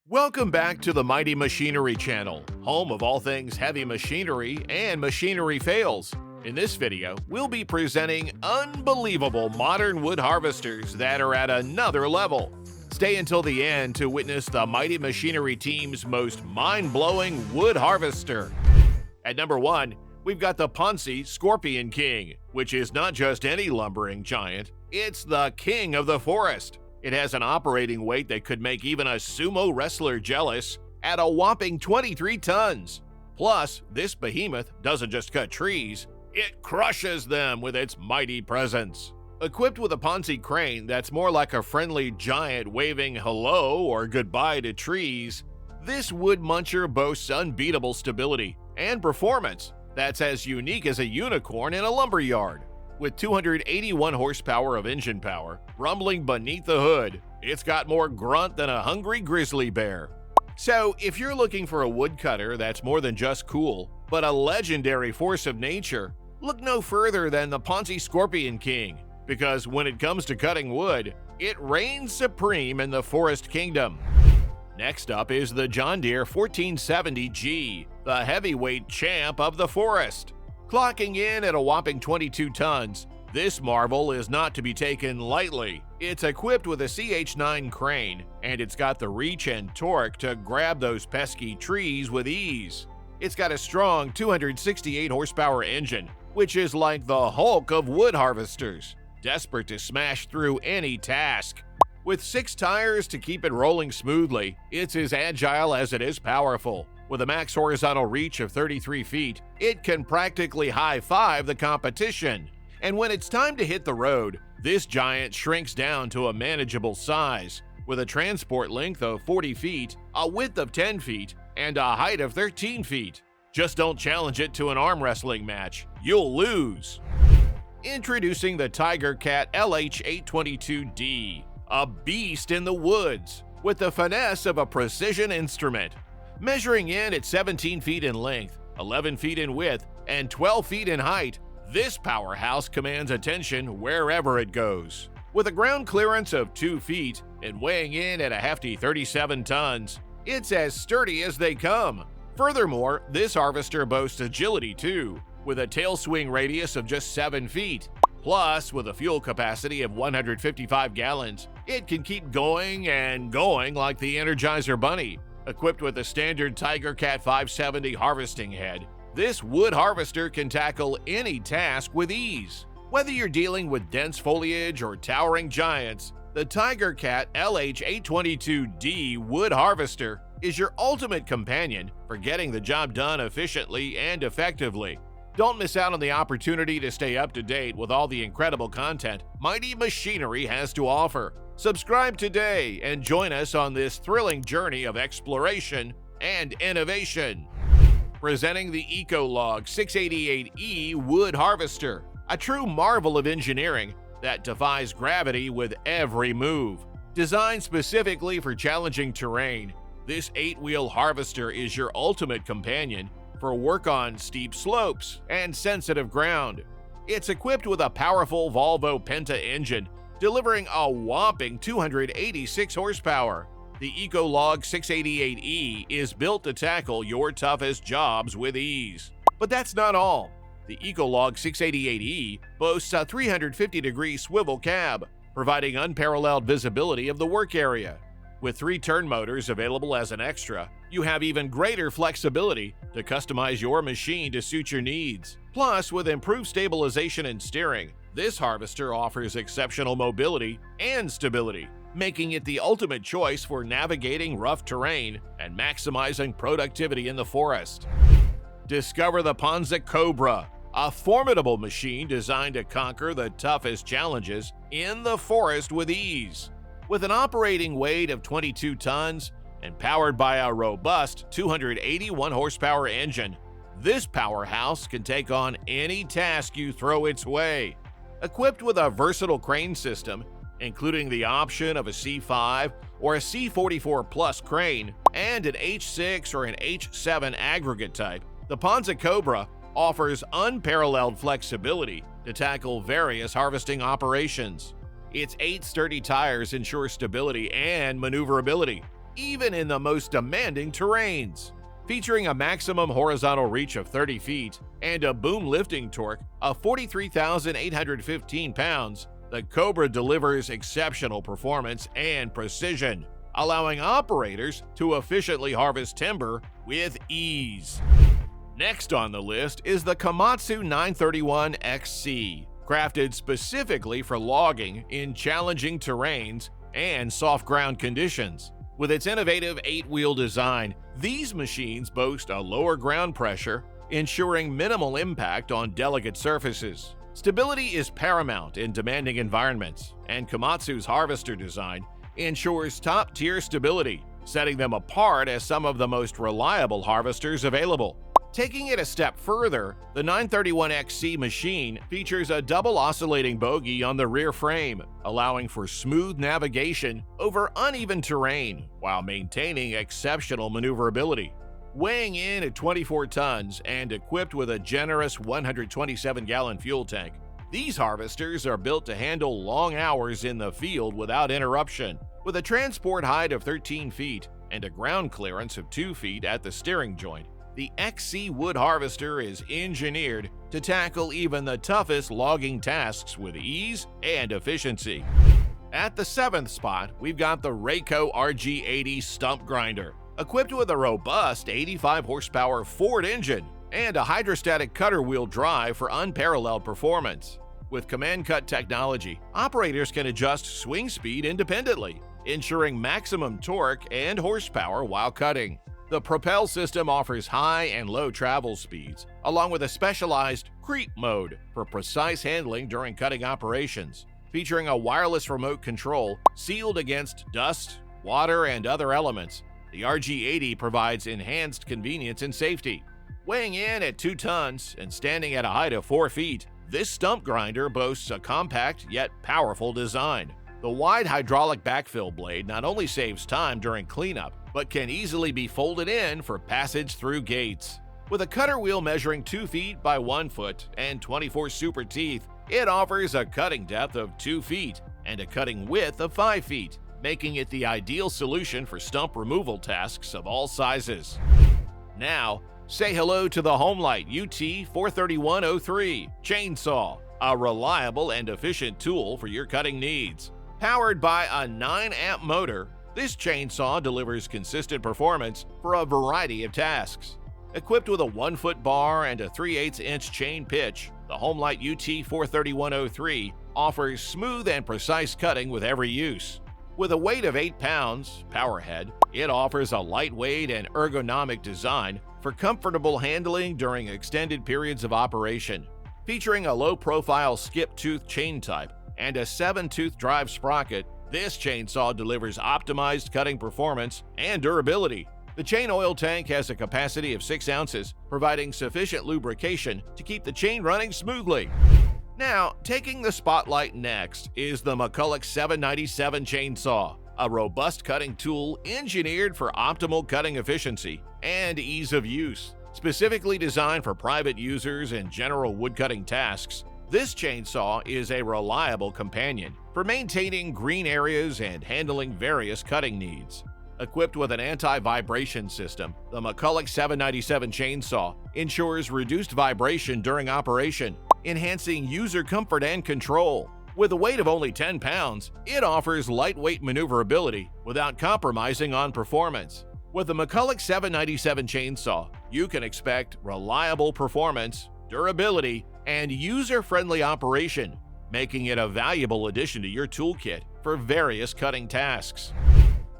Welcome back to the Mighty Machinery channel, home of all things heavy machinery and machinery fails. In this video, we'll be presenting unbelievable modern wood harvesters that are at another level. Stay until the end to witness the Mighty Machinery team's most mind-blowing wood harvester. At number 1, we've got the Ponce Scorpion King, which is not just any lumbering giant, it's the king of the forest. It has an operating weight that could make even a sumo wrestler jealous at a whopping 23 tons. Plus, this behemoth doesn't just cut trees, it crushes them with its mighty presence. Equipped with a Ponce crane that's more like a friendly giant waving hello or goodbye to trees, this wood muncher boasts unbeatable stability and performance that's as unique as a unicorn in a lumberyard. With 281 horsepower of engine power rumbling beneath the hood, it's got more grunt than a hungry grizzly bear. So, if you're looking for a woodcutter that's more than just cool, but a legendary force of nature, look no further than the Ponce Scorpion King, because when it comes to cutting wood, it reigns supreme in the forest kingdom. Next up is the John Deere 1470G, the heavyweight champ of the forest. Clocking in at a whopping 22 tons, this marvel is not to be taken lightly. It's equipped with a CH9 crane, and it's got the reach and torque to grab those pesky trees with ease. It's got a strong 268 horsepower engine, which is like the Hulk of wood harvesters, desperate to smash through any task. With 6 tires to keep it rolling smoothly, it's as agile as it is powerful. With a max horizontal reach of 33 feet, it can practically high-five the competition. And when it's time to hit the road, this giant shrinks down to a manageable size, with a transport length of 40 feet, a width of 10 feet, and a height of 13 feet. Just don't challenge it to an arm wrestling match. You'll lose. Introducing the TigerCat LH822D, a beast in the woods, with the finesse of a precision instrument. Measuring in at 17 feet in length, 11 feet in width, and 12 feet in height, this powerhouse commands attention wherever it goes. With a ground clearance of 2 feet and weighing in at a hefty 37 tons, it's as sturdy as they come. Furthermore, this harvester boasts agility too, with a tail swing radius of just 7 feet. Plus, with a fuel capacity of 155 gallons, it can keep going and going like the Energizer Bunny. Equipped with a standard TigerCat 570 harvesting head, this wood harvester can tackle any task with ease. Whether you're dealing with dense foliage or towering giants, the TigerCat LH822D wood harvester is your ultimate companion for getting the job done efficiently and effectively. Don't miss out on the opportunity to stay up to date with all the incredible content Mighty Machinery has to offer. Subscribe today and join us on this thrilling journey of exploration and innovation. Presenting the EcoLog 688E Wood Harvester, a true marvel of engineering that defies gravity with every move. Designed specifically for challenging terrain, this 8-wheel harvester is your ultimate companion for work on steep slopes and sensitive ground. It's equipped with a powerful Volvo Penta engine, delivering a whopping 286 horsepower. The EcoLog 688E is built to tackle your toughest jobs with ease. But that's not all. The EcoLog 688E boasts a 350-degree swivel cab, providing unparalleled visibility of the work area. With 3 turn motors available as an extra, you have even greater flexibility to customize your machine to suit your needs. Plus, with improved stabilization and steering, this harvester offers exceptional mobility and stability, making it the ultimate choice for navigating rough terrain and maximizing productivity in the forest. Discover the Ponce Cobra, a formidable machine designed to conquer the toughest challenges in the forest with ease. With an operating weight of 22 tons and powered by a robust 281 horsepower engine, this powerhouse can take on any task you throw its way. Equipped with a versatile crane system, including the option of a C5 or a C44 Plus crane and an H6 or an H7 aggregate type, the Ponce Cobra offers unparalleled flexibility to tackle various harvesting operations. Its 8 sturdy tires ensure stability and maneuverability, even in the most demanding terrains. Featuring a maximum horizontal reach of 30 feet and a boom lifting torque of 43,815 pounds, the Cobra delivers exceptional performance and precision, allowing operators to efficiently harvest timber with ease. Next on the list is the Komatsu 931XC, crafted specifically for logging in challenging terrains and soft ground conditions. With its innovative 8-wheel design, these machines boast a lower ground pressure, ensuring minimal impact on delicate surfaces. Stability is paramount in demanding environments, and Komatsu's harvester design ensures top-tier stability, setting them apart as some of the most reliable harvesters available. Taking it a step further, the 931XC machine features a double oscillating bogie on the rear frame, allowing for smooth navigation over uneven terrain while maintaining exceptional maneuverability. Weighing in at 24 tons and equipped with a generous 127-gallon fuel tank, these harvesters are built to handle long hours in the field without interruption. With a transport height of 13 feet and a ground clearance of 2 feet at the steering joint, the XC wood harvester is engineered to tackle even the toughest logging tasks with ease and efficiency. At the 7th spot, we've got the RIKO RG80 stump grinder. Equipped with a robust 85 horsepower Ford engine and a hydrostatic cutter wheel drive for unparalleled performance. With command cut technology, operators can adjust swing speed independently, ensuring maximum torque and horsepower while cutting. The Propel system offers high and low travel speeds, along with a specialized creep mode for precise handling during cutting operations. Featuring a wireless remote control sealed against dust, water, and other elements, the RG80 provides enhanced convenience and safety. Weighing in at 2 tons and standing at a height of 4 feet, this stump grinder boasts a compact yet powerful design. The wide hydraulic backfill blade not only saves time during cleanup, but can easily be folded in for passage through gates. With a cutter wheel measuring 2 feet by 1 foot and 24 super teeth, it offers a cutting depth of 2 feet and a cutting width of 5 feet, making it the ideal solution for stump removal tasks of all sizes. Now, say hello to the HOMLIGHT UT43103 chainsaw, a reliable and efficient tool for your cutting needs. Powered by a 9-amp motor, this chainsaw delivers consistent performance for a variety of tasks. Equipped with a 1-foot bar and a 3/8-inch chain pitch, the HOMLIGHT UT43103 offers smooth and precise cutting with every use. With a weight of 8 pounds, powerhead, it offers a lightweight and ergonomic design for comfortable handling during extended periods of operation. Featuring a low-profile skip-tooth chain type and a 7-tooth drive sprocket, this chainsaw delivers optimized cutting performance and durability. The chain oil tank has a capacity of 6 ounces, providing sufficient lubrication to keep the chain running smoothly. Now, taking the spotlight next is the MULIK 797 chainsaw, a robust cutting tool engineered for optimal cutting efficiency and ease of use. Specifically designed for private users and general woodcutting tasks, this chainsaw is a reliable companion for maintaining green areas and handling various cutting needs. Equipped with an anti-vibration system, the MULIK 797 chainsaw ensures reduced vibration during operation, enhancing user comfort and control. With a weight of only 10 pounds, it offers lightweight maneuverability without compromising on performance. With the MULIK 797 chainsaw, you can expect reliable performance, durability, and user-friendly operation, making it a valuable addition to your toolkit for various cutting tasks.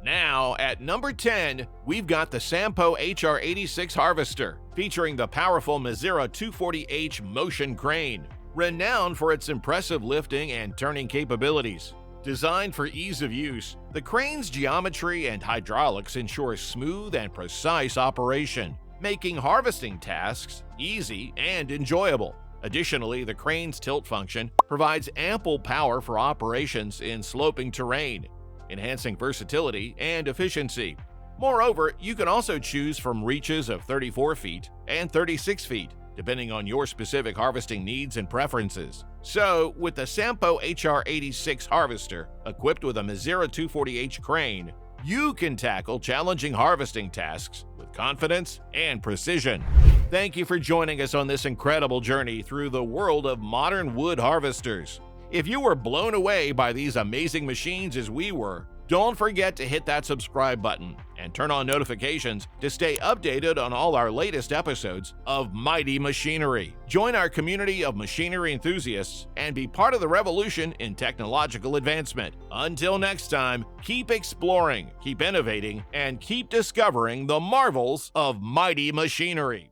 Now, at number 10, we've got the SAMPO HR86 harvester, featuring the powerful Mizera 240H motion crane, renowned for its impressive lifting and turning capabilities. Designed for ease of use, the crane's geometry and hydraulics ensure smooth and precise operation, making harvesting tasks easy and enjoyable. Additionally, the crane's tilt function provides ample power for operations in sloping terrain, enhancing versatility and efficiency. Moreover, you can also choose from reaches of 34 feet and 36 feet, depending on your specific harvesting needs and preferences. So, with the SAMPO HR86 harvester, equipped with a Mizera 240H crane, you can tackle challenging harvesting tasks with confidence and precision. Thank you for joining us on this incredible journey through the world of modern wood harvesters. If you were blown away by these amazing machines as we were, don't forget to hit that subscribe button and turn on notifications to stay updated on all our latest episodes of Mighty Machinery. Join our community of machinery enthusiasts and be part of the revolution in technological advancement. Until next time, keep exploring, keep innovating, and keep discovering the marvels of Mighty Machinery.